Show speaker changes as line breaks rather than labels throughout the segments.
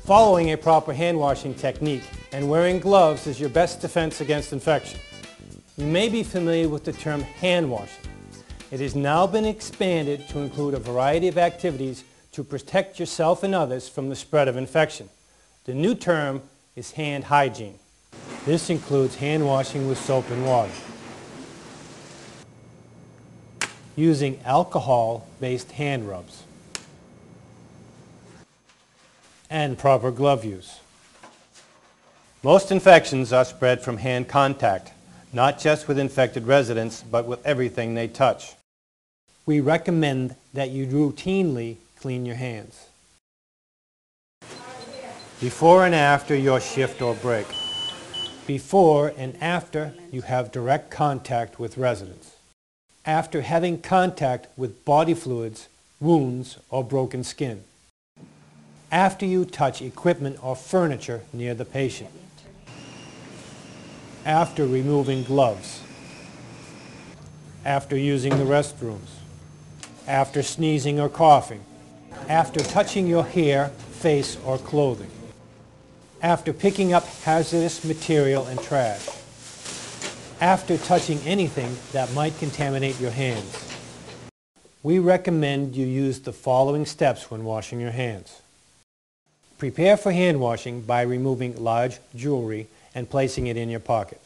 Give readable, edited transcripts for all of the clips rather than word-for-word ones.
Following a proper hand washing technique and wearing gloves is your best defense against infection. You may be familiar with the term hand washing. It has now been expanded to include a variety of activities to protect yourself and others from the spread of infection. The new term is hand hygiene. This includes hand washing with soap and water, using alcohol-based hand rubs, and proper glove use. Most infections are spread from hand contact, not just with infected residents, but with everything they touch. We recommend that you routinely clean your hands before and after your shift or break, before and after you have direct contact with residents, after having contact with body fluids, wounds, or broken skin, after you touch equipment or furniture near the patient, after removing gloves, after using the restrooms, after sneezing or coughing, after touching your hair, face, or clothing, after picking up hazardous material and trash, after touching anything that might contaminate your hands. We recommend you use the following steps when washing your hands. Prepare for hand washing by removing large jewelry and placing it in your pocket.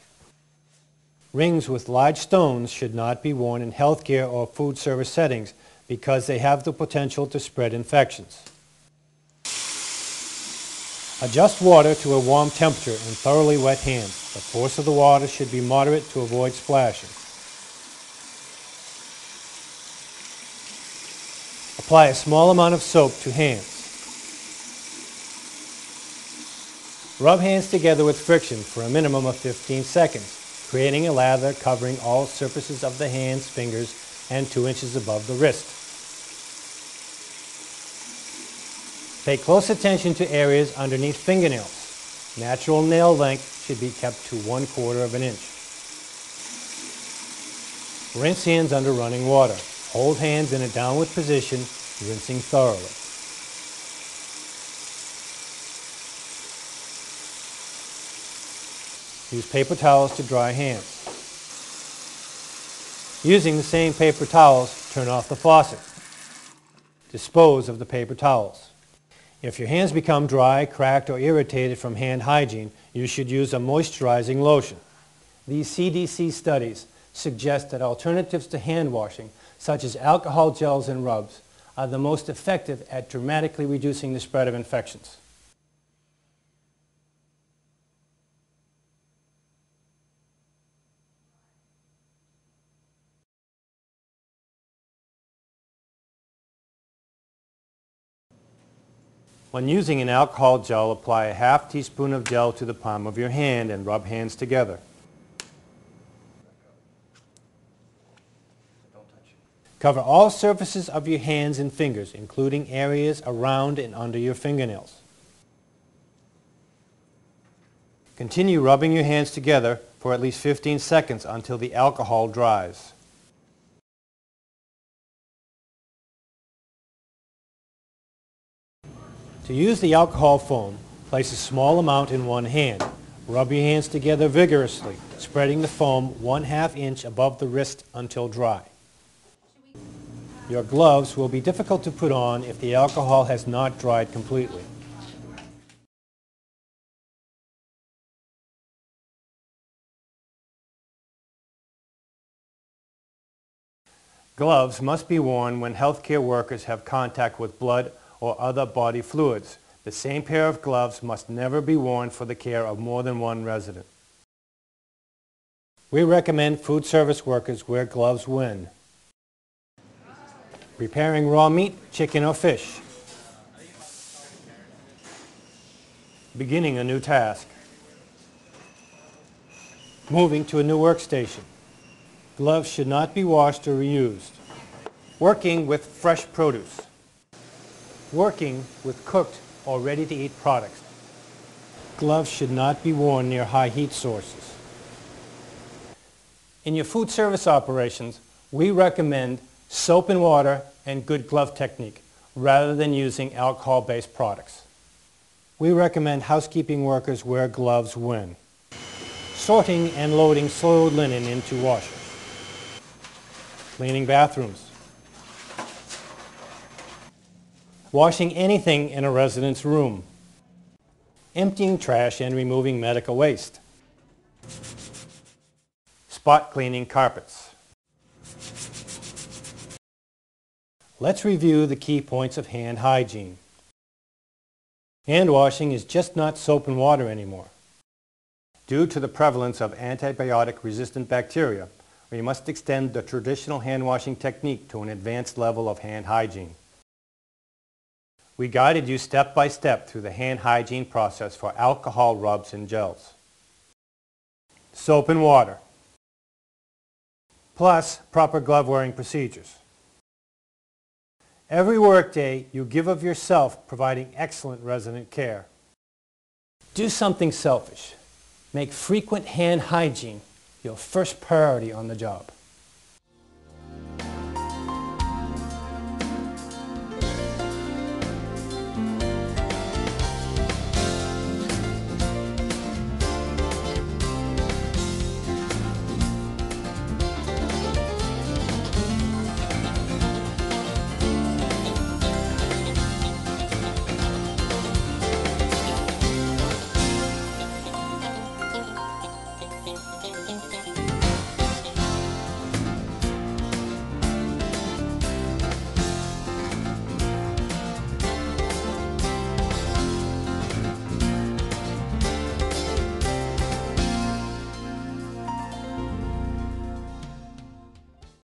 Rings with large stones should not be worn in healthcare or food service settings because they have the potential to spread infections. Adjust water to a warm temperature and thoroughly wet hands. The force of the water should be moderate to avoid splashing. Apply a small amount of soap to hands. Rub hands together with friction for a minimum of 15 seconds, creating a lather covering all surfaces of the hands, fingers, and 2 inches above the wrist. Pay close attention to areas underneath fingernails. Natural nail length should be kept to 1/4 of an inch. Rinse hands under running water. Hold hands in a downward position, rinsing thoroughly. Use paper towels to dry hands. Using the same paper towels, turn off the faucet. Dispose of the paper towels. If your hands become dry, cracked, or irritated from hand hygiene, you should use a moisturizing lotion. These CDC studies suggest that alternatives to hand washing, such as alcohol gels and rubs, are the most effective at dramatically reducing the spread of infections. When using an alcohol gel, apply a half teaspoon of gel to the palm of your hand and rub hands together. Cover all surfaces of your hands and fingers, including areas around and under your fingernails. Continue rubbing your hands together for at least 15 seconds until the alcohol dries. To use the alcohol foam, place a small amount in one hand. Rub your hands together vigorously, spreading the foam 1/2 inch above the wrist until dry. Your gloves will be difficult to put on if the alcohol has not dried completely. Gloves must be worn when healthcare workers have contact with blood or other body fluids. The same pair of gloves must never be worn for the care of more than one resident. We recommend food service workers wear gloves when preparing raw meat, chicken, or fish, beginning a new task, moving to a new workstation. Gloves should not be washed or reused. Working with fresh produce. Working with cooked or ready-to-eat products. Gloves should not be worn near high heat sources. In your food service operations, we recommend soap and water and good glove technique rather than using alcohol-based products. We recommend housekeeping workers wear gloves when sorting and loading soiled linen into washers, cleaning bathrooms, washing anything in a resident's room, emptying trash and removing medical waste, spot cleaning carpets. Let's review the key points of hand hygiene. Hand washing is just not soap and water anymore. Due to the prevalence of antibiotic-resistant bacteria, we must extend the traditional hand washing technique to an advanced level of hand hygiene. We guided you step by step through the hand hygiene process for alcohol rubs and gels. Soap and water, plus proper glove wearing procedures. Every workday you give of yourself providing excellent resident care. Do something selfish. Make frequent hand hygiene your first priority on the job.